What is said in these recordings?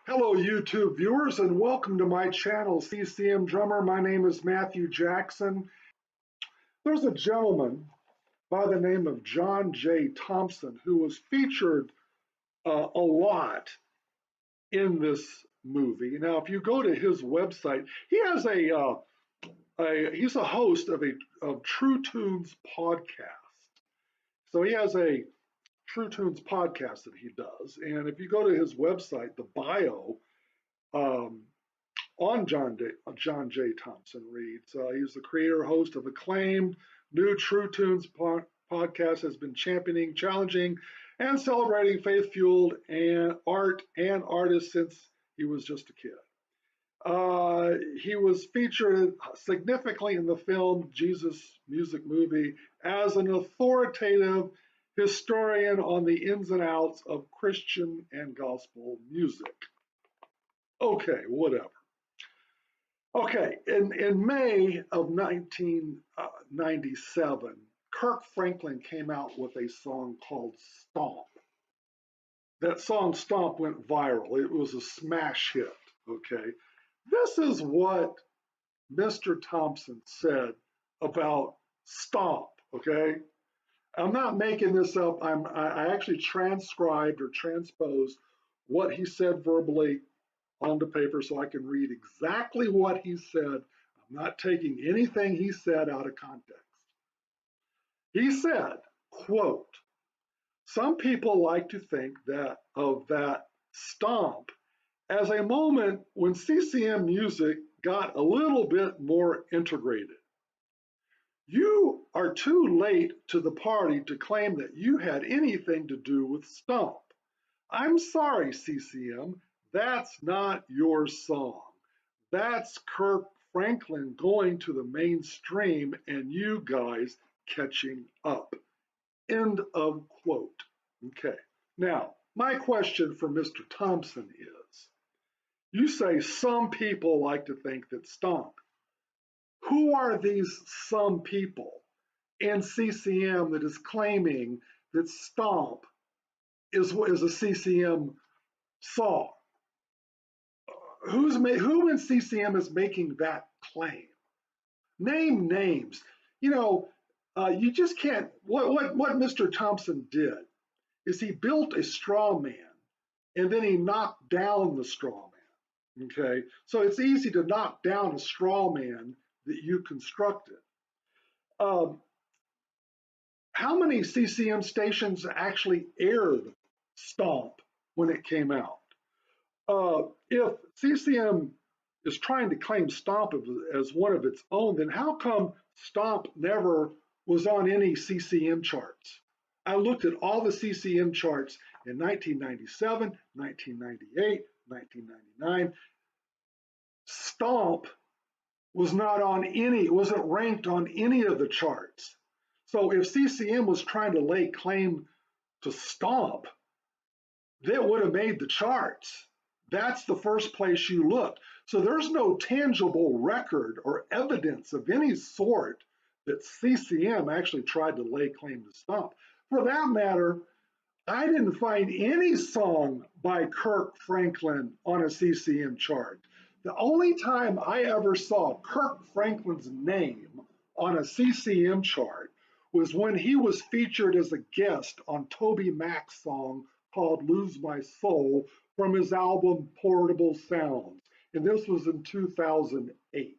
Hello, YouTube viewers, and welcome to my channel, CCM Drummer. My name is Matthew Jackson. There's a gentleman by the name of John J Thompson who was featured a lot in this movie. Now, if you go to his website, he has he's a host of True Tunes podcast. So he has a True Tunes podcast that he does, and if you go to his website, the bio. Um, on John J. Thompson reads, he's the creator, host of acclaimed new True Tunes podcast, has been championing, challenging, and celebrating faith-fueled and art and artists since he was just a kid. He was featured significantly in the film Jesus Music Movie as an authoritative historian on the ins and outs of Christian and gospel music. Okay, whatever. Okay, in May of 1997, Kirk Franklin came out with a song called Stomp. That song Stomp went viral. It was a smash hit, okay? This is what Mr. Thompson said about Stomp, okay? I'm not making this up. I actually transcribed or transposed what he said verbally onto paper so I can read exactly what he said. I'm not taking anything he said out of context. He said, quote, some people like to think that stomp as a moment when CCM music got a little bit more integrated. You are too late to the party to claim that you had anything to do with stomp. I'm sorry, CCM, that's not your song. That's Kirk Franklin going to the mainstream and you guys catching up. End of quote. Okay. Now, my question for Mr. Thompson is, you say some people like to think that stomp. Who are these some people in CCM that is claiming that stomp is a CCM song? Who in CCM is making that claim? Name names. You know, you just can't. What Mr. Thompson did is he built a straw man, and then he knocked down the straw man. Okay, so it's easy to knock down a straw man that you constructed. Um, how many CCM stations actually aired Stomp when it came out? If CCM is trying to claim Stomp as one of its own, then how come Stomp never was on any CCM charts? I looked at all the CCM charts in 1997, 1998, 1999. Stomp was not on any, wasn't ranked on any of the charts. So if CCM was trying to lay claim to Stomp, that would have made the charts. That's the first place you look. So there's no tangible record or evidence of any sort that CCM actually tried to lay claim to Stomp. For that matter, I didn't find any song by Kirk Franklin on a CCM chart. The only time I ever saw Kirk Franklin's name on a CCM chart was when he was featured as a guest on Toby Mac's song called Lose My Soul from his album Portable Sounds. And this was in 2008.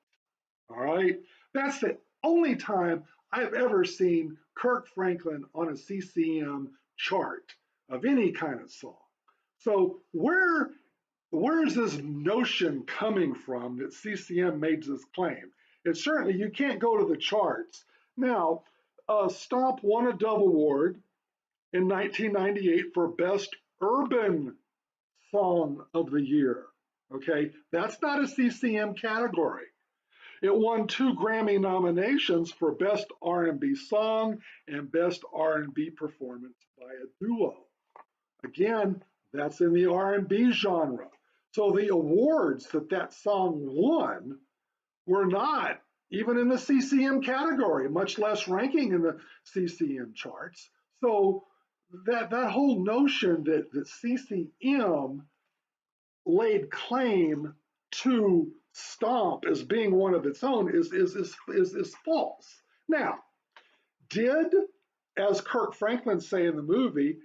All right. That's the only time I've ever seen Kirk Franklin on a CCM chart of any kind of song. So where's this notion coming from that CCM made this claim? And certainly you can't go to the charts. Now, Stomp won a Dove Award in 1998 for Best Urban Song of the Year. Okay, that's not a CCM category. It won 2 Grammy nominations for Best R&B Song and Best R&B Performance by a Duo. Again, that's in the R&B genre. So the awards that song won were not even in the CCM category, much less ranking in the CCM charts. So that whole notion that CCM laid claim to Stomp as being one of its own is false. Now, did, as Kirk Franklin say in the movie,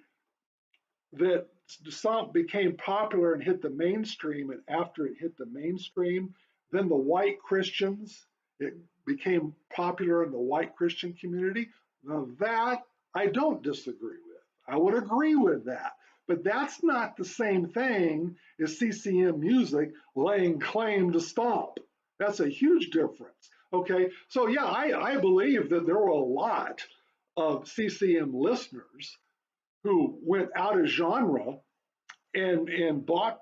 that Stomp became popular and hit the mainstream, and after it hit the mainstream, then the white Christians, it became popular in the white Christian community? Now that I don't disagree with. I would agree with that. But that's not the same thing as CCM music laying claim to Stomp. That's a huge difference. Okay, so yeah, I believe that there were a lot of CCM listeners who went out of genre and bought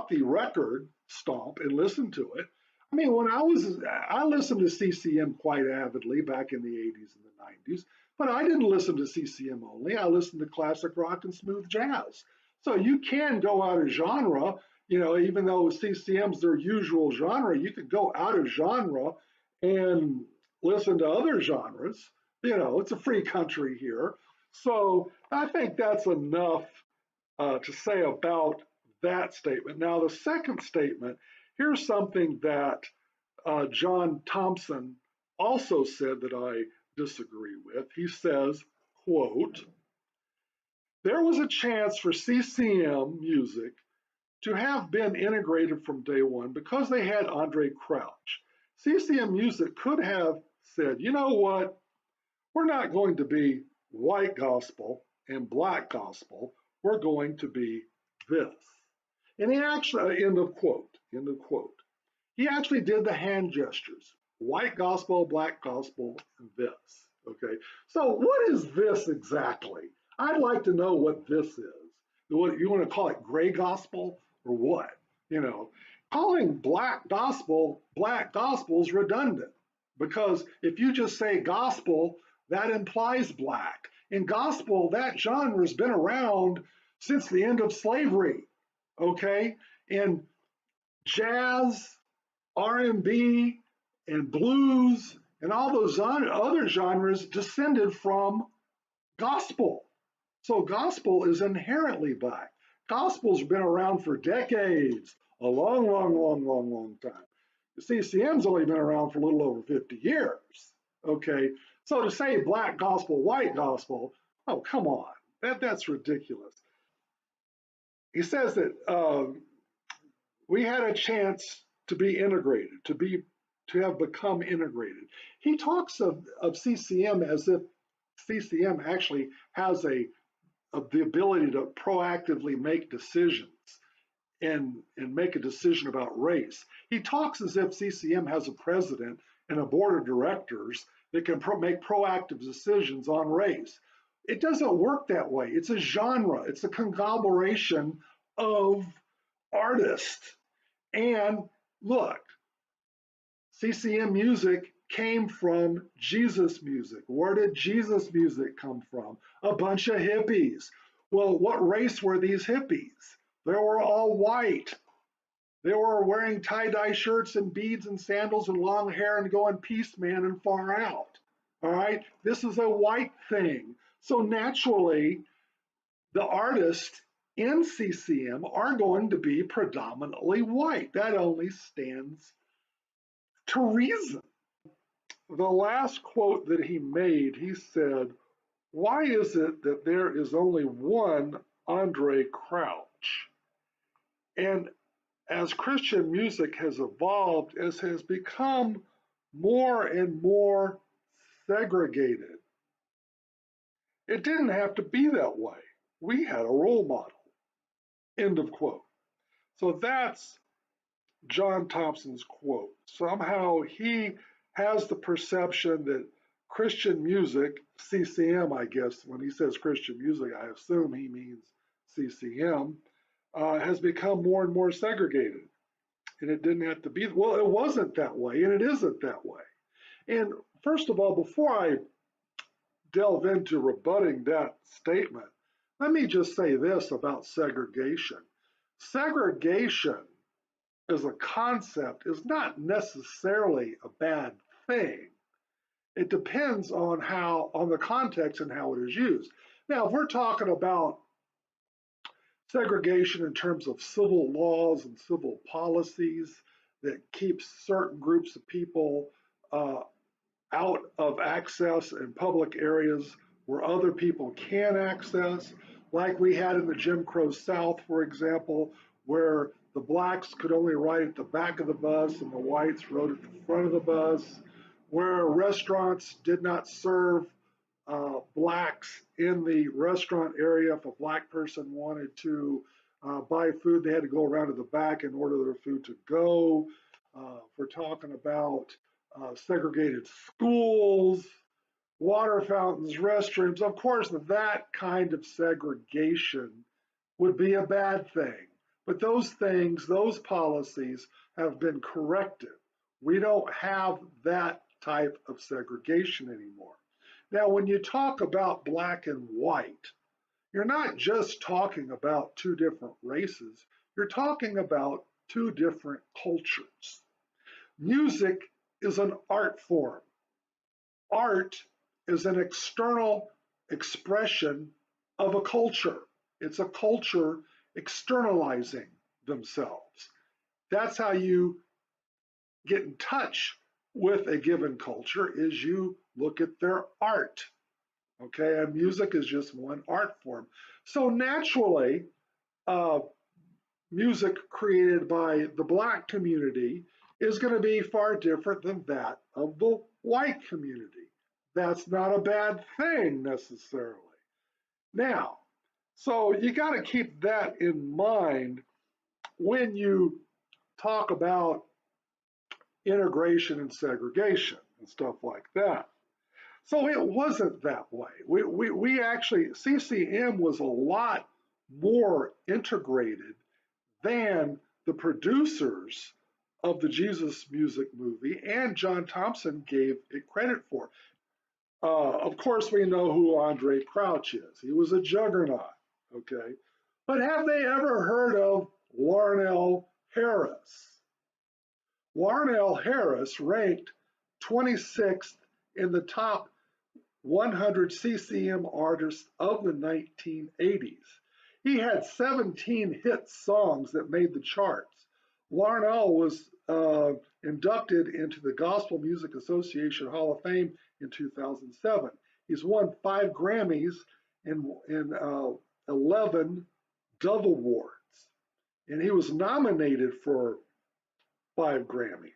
the record Stomp and listened to it. I mean, I listened to CCM quite avidly back in the 80s and the 90s, but I didn't listen to CCM only. I listened to classic rock and smooth jazz. So you can go out of genre, even though CCM's their usual genre, you could go out of genre and listen to other genres. It's a free country here. So I think that's enough to say about that statement. Now, the second statement, here's something that John Thompson also said that I disagree with. He says, quote, there was a chance for CCM music to have been integrated from day one because they had Andre Crouch. CCM music could have said, you know what, we're not going to be white gospel and black gospel. We're going to be this. And he actually, end of quote. He actually did the hand gestures, white gospel, black gospel, and this. Okay. So what is this exactly? I'd like to know what this is. What you want to call it, gray gospel or what? Calling black gospel is redundant because if you just say gospel, that implies black. In gospel, that genre has been around since the end of slavery. Okay, and jazz, R&B, and blues, and all those other genres descended from gospel. So gospel is inherently black. Gospel's been around for decades, a long, long, long, long, long time. The CCM's only been around for a little over 50 years. Okay, so to say black gospel, white gospel, oh, come on, that's ridiculous. He says that we had a chance to be integrated, to have become integrated. He talks of CCM as if CCM actually has the ability to proactively make decisions and make a decision about race. He talks as if CCM has a president and a board of directors that can make proactive decisions on race. It doesn't work that way. It's a genre. It's a conglomeration of artists. And look, CCM music came from Jesus music. Where did Jesus music come from? A bunch of hippies. Well, what race were these hippies? They were all white. They were wearing tie-dye shirts and beads and sandals and long hair and going peace man and far out. All right, this is a white thing. So naturally, the artists in CCM are going to be predominantly white. That only stands to reason. The last quote that he made, he said, why is it that there is only one Andre Crouch? And as Christian music has evolved, it has become more and more segregated. It didn't have to be that way. We had a role model. End of quote. So that's John Thompson's quote. Somehow he has the perception that Christian music, CCM, I guess, when he says Christian music, I assume he means CCM, has become more and more segregated. And it didn't have to be, well, it wasn't that way, and it isn't that way. And first of all, before I delve into rebutting that statement, let me just say this about segregation. Segregation as a concept is not necessarily a bad thing. It depends on the context and how it is used. Now, if we're talking about segregation in terms of civil laws and civil policies that keeps certain groups of people uh, out of access in public areas where other people can access, like we had in the Jim Crow South, for example, where the blacks could only ride at the back of the bus and the whites rode at the front of the bus, where restaurants did not serve blacks in the restaurant area. If a black person wanted to buy food, they had to go around to the back in order their food to go. We're talking about segregated schools, water fountains, restrooms. Of course, that kind of segregation would be a bad thing. But those things, those policies have been corrected. We don't have that type of segregation anymore. Now, when you talk about black and white, you're not just talking about two different races, you're talking about two different cultures. Music is an art form. Art is an external expression of a culture. It's a culture externalizing themselves. That's how you get in touch with a given culture, is you look at their art. Okay, and music is just one art form. So naturally, uh, music created by the black community is going to be far different than that of the white community. That's not a bad thing necessarily. Now, so you got to keep that in mind when you talk about integration and segregation and stuff like that. So it wasn't that way. We actually, CCM was a lot more integrated than the producers of the Jesus Music movie and John Thompson gave it credit for. Of course, we know who Andre Crouch is. He was a juggernaut, okay? But have they ever heard of Larnell Harris? Larnell Harris ranked 26th in the top 100 CCM artists of the 1980s. He had 17 hit songs that made the charts. Larnell was inducted into the Gospel Music Association Hall of Fame in 2007. He's won 5 Grammys and 11 Dove Awards, and he was nominated for 5 Grammys.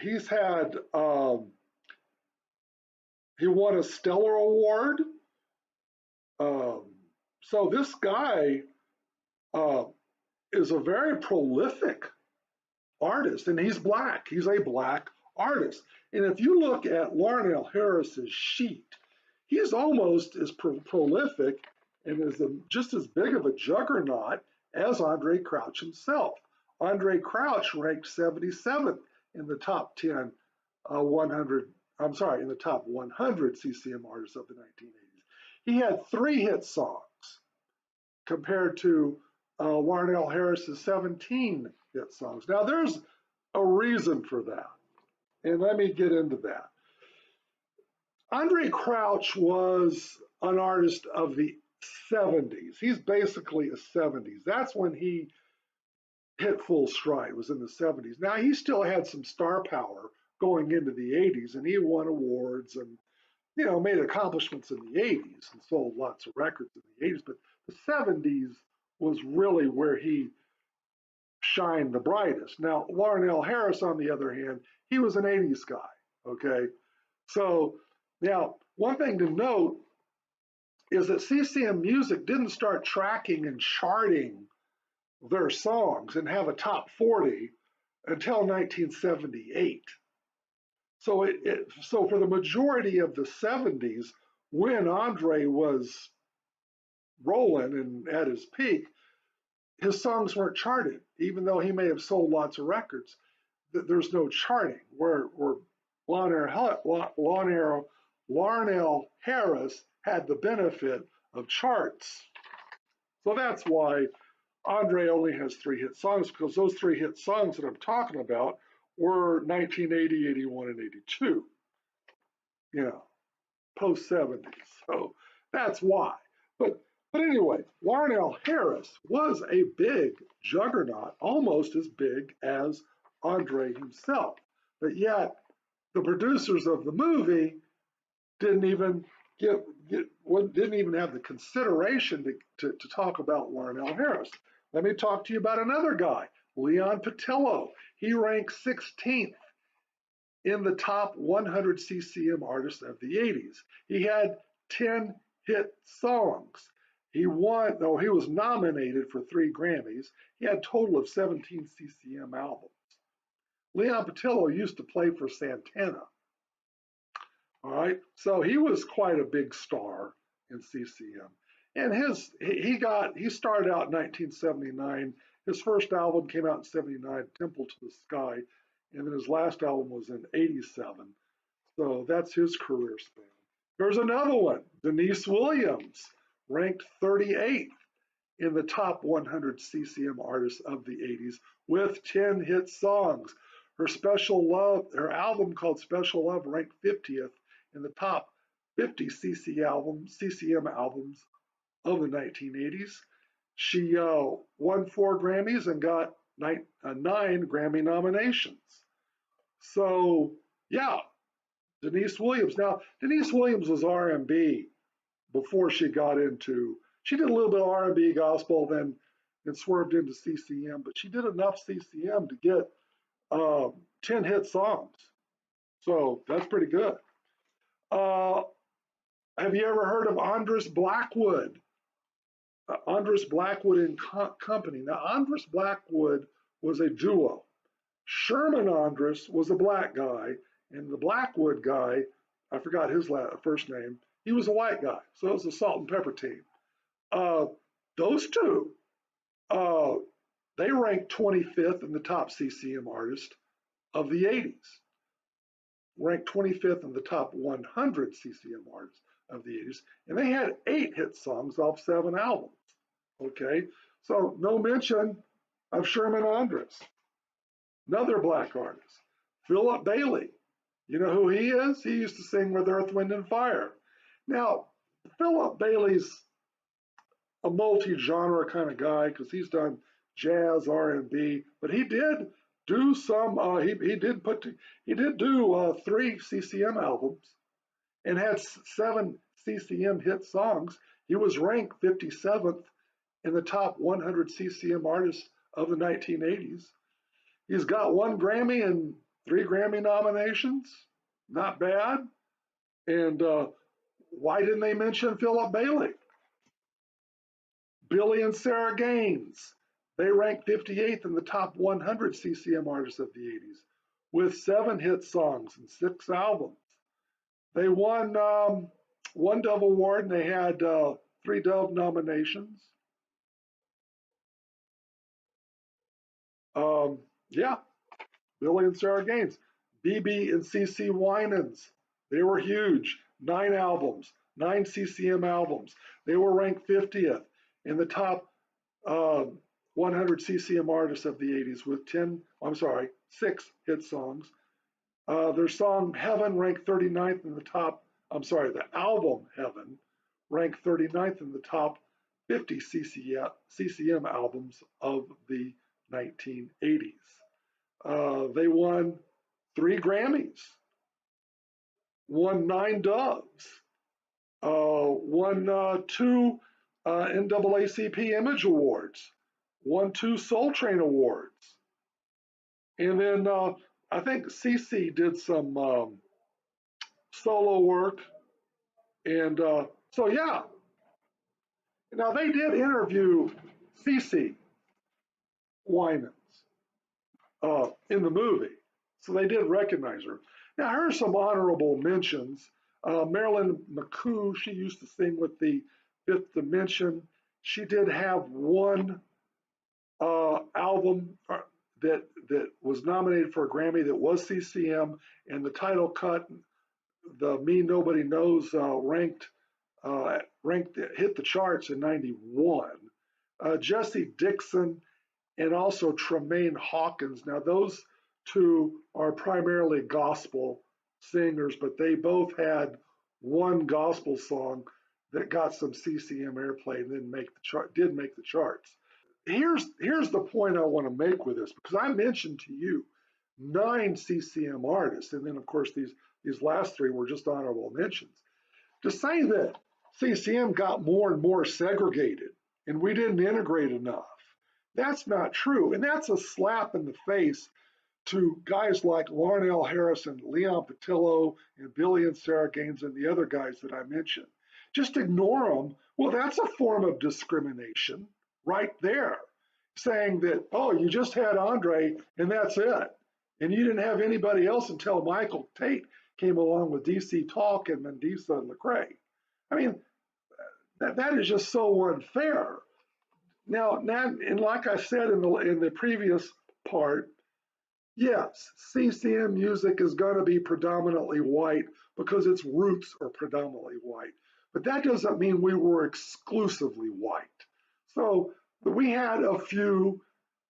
He's had he won a Stellar Award. Um, so this guy uh, is a very prolific artist, and he's black. He's a black artist. And if you look at Larnell Harris's sheet, he's almost as prolific and is just as big of a juggernaut as Andre Crouch himself. Andre Crouch ranked 77th in the top 10 100, I'm sorry, in the top 100 CCM artists of the 1980s. He had 3 hit songs compared to Larnell Harris's 17 hit songs. Now, there's a reason for that, and let me get into that. Andre Crouch was an artist of the 70s. He's basically a 70s. That's when he hit full stride, was in the 70s. Now, he still had some star power going into the 80s, and he won awards and, you know, made accomplishments in the 80s and sold lots of records in the 80s. But the 70s was really where he shined the brightest. Now, Larnell Harris, on the other hand, he was an 80s guy, okay? So now, one thing to note is that CCM Music didn't start tracking and charting their songs and have a top 40 until 1978. So for the majority of the 70s, when Andre was rolling and at his peak, his songs weren't charted, even though he may have sold lots of records. There's no charting. Where Larnell Harris had the benefit of charts. So that's why Andre only has 3 hit songs, because those 3 hit songs that I'm talking about were 1980, 81, and 82, you know, post 70s. So that's why. But But anyway, Larnell Harris was a big juggernaut, almost as big as Andre himself. But yet, the producers of the movie didn't even didn't even have the consideration to talk about Larnell Harris. Let me talk to you about another guy, Leon Patillo. He ranked 16th in the top 100 CCM artists of the 80s. He had 10 hit songs. He won, though he was nominated for 3 Grammys. He had a total of 17 CCM albums. Leon Patillo used to play for Santana. All right, so he was quite a big star in CCM, and he started out in 1979. His first album came out in '79, Temple to the Sky, and then his last album was in '87. So that's his career span. There's another one, Denise Williams, ranked 38th in the top 100 CCM artists of the '80s with 10 hit songs. Her album called Special Love ranked 50th in the top 50 CCM albums of the 1980s. She won 4 Grammys and got 9 Grammy nominations. So, yeah, Denise Williams. Now, Denise Williams was R&B before she got into. She did a little bit of R&B gospel, then swerved into CCM, but she did enough CCM to get 10 hit songs. So that's pretty good. Uh, have you ever heard of Andres Blackwood? Andres Blackwood and Company. Now, Andres Blackwood was a duo. Sherman Andres was a black guy, and the Blackwood guy, I forgot his first name, he was a white guy. So it was a salt and pepper team. Uh, those two, uh, they ranked 25th in the top CCM artist of the 80s, ranked 25th in the top 100 CCM artists of the 80s, and they had 8 hit songs off 7 albums. Okay, so no mention of Sherman Andres, another black artist. Philip Bailey, you know who he is? He used to sing with Earth, Wind, and Fire. Now, Philip Bailey's a multi-genre kind of guy because he's done jazz, R&B, but he did do some. He did do 3 CCM albums and had 7 CCM hit songs. He was ranked 57th in the top 100 CCM artists of the 1980s. He's got 1 Grammy and 3 Grammy nominations. Not bad. And why didn't they mention Philip Bailey? Billy and Sarah Gaines. They ranked 58th in the top 100 CCM artists of the 80s with 7 hit songs and 6 albums. They won 1 Dove Award and they had 3 Dove nominations. Yeah, Billy and Sarah Gaines. BB and CC Winans, they were huge. 9 albums, 9 CCM albums. They were ranked 50th in the top 100 CCM artists of the 80s with 6 hit songs. Their song Heaven ranked 39th in the top, the album Heaven ranked 39th in the top 50 CCM albums of the 1980s. They won 3 Grammys, won 9 Doves, won 2 NAACP Image Awards, won 2 Soul Train Awards. And then I think CC did some solo work. And so, yeah. Now, they did interview CC Winans in the movie. So they did recognize her. Now, here's some honorable mentions. Marilyn McCoo, she used to sing with the Fifth Dimension. She did have 1 album that was nominated for a Grammy that was CCM, and the title cut, the Me Nobody Knows, ranked hit the charts in '91. Jesse Dixon and also Tremaine Hawkins. Now those 2 are primarily gospel singers, but they both had 1 gospel song that got some CCM airplay and then did make the charts. Here's the point I want to make with this, because I mentioned to you 9 CCM artists, and then of course these last 3 were just honorable mentions. To say that CCM got more and more segregated and we didn't integrate enough, that's not true. And that's a slap in the face to guys like Larnell Harrison, Leon Patillo, and Billy and Sarah Gaines, and the other guys that I mentioned. Just ignore them. Well, that's a form of discrimination right there, saying that, oh, you just had Andre and that's it. And you didn't have anybody else until Michael Tate came along with DC Talk and Mendiza and Lecrae. I mean, that is just so unfair. Now, and like I said in the previous part, yes, CCM music is going to be predominantly white because its roots are predominantly white. But that doesn't mean we were exclusively white. So we had a few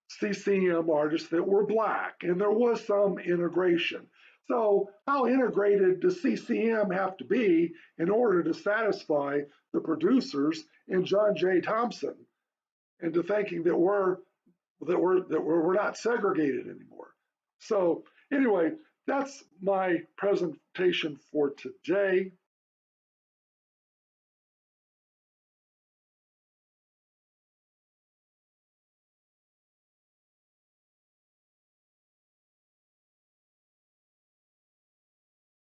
CCM artists that were black, and there was some integration. So how integrated does CCM have to be in order to satisfy the producers in John J Thompson into thinking that we're not segregated anymore? So anyway, that's my presentation for today.